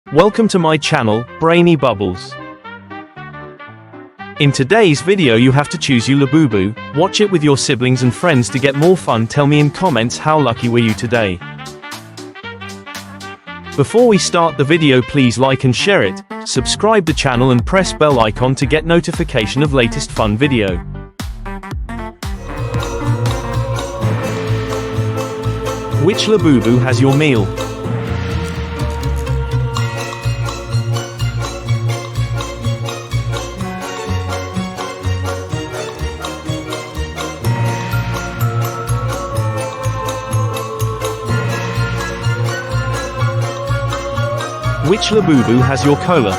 Welcome to my channel, Brainy Bubbles. In today's video you have to choose you Labubu. Watch it with your siblings and friends to get more fun. Tell me in comments how lucky were you today. Before we start the video, please like and share it, subscribe the channel and press bell icon to get notification of latest fun video. Which Labubu has your meal? Which Labubu has your cola?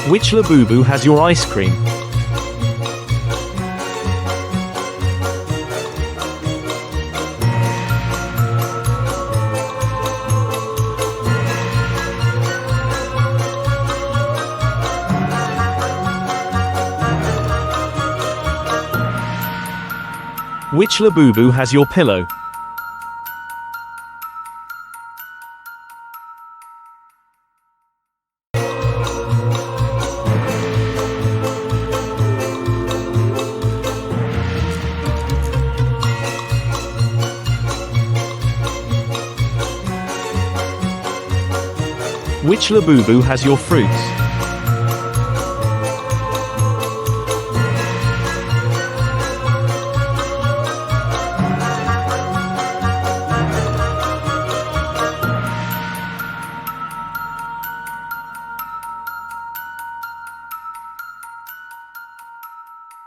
Which Labubu has your ice cream? Which Labubu has your pillow? Which Labubu has your fruits?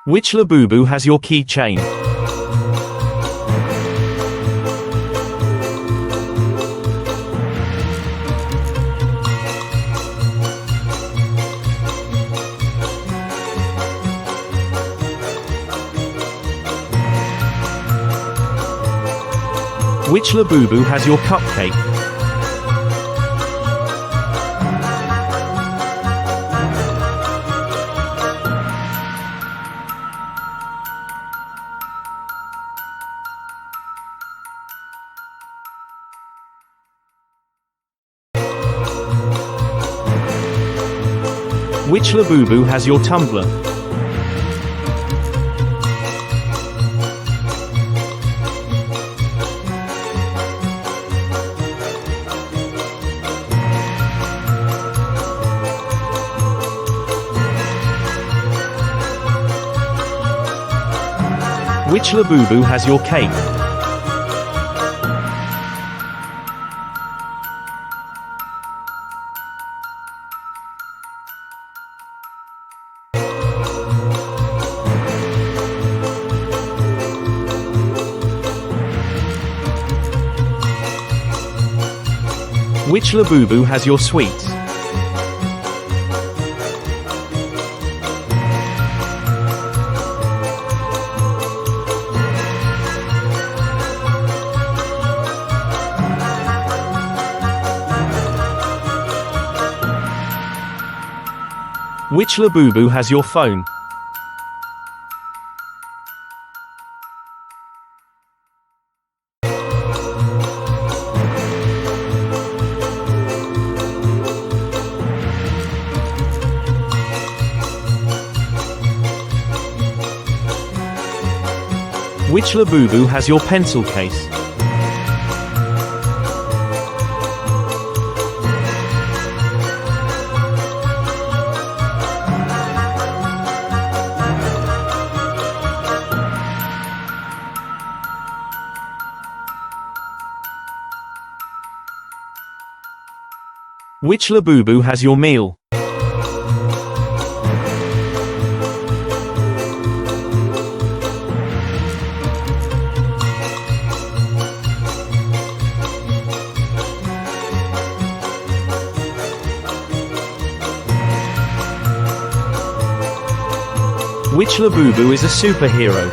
Which Labubu has your keychain? Which Labubu has your cupcake? Which Labubu has your tumbler? Which Labubu has your cake? Which Labubu has your sweets? Which Labubu has your phone? Which Labubu has your pencil case? Which Labubu has your meal? Which Labubu is a superhero?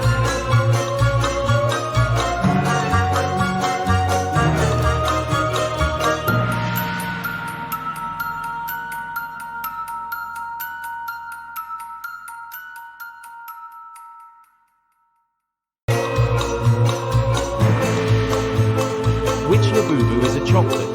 Which Labubu is a chocolate?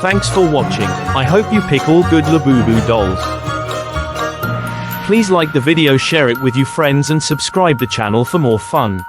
Thanks for watching. I hope you pick all good Labubu dolls. Please like the video, share it with your friends and subscribe the channel for more fun.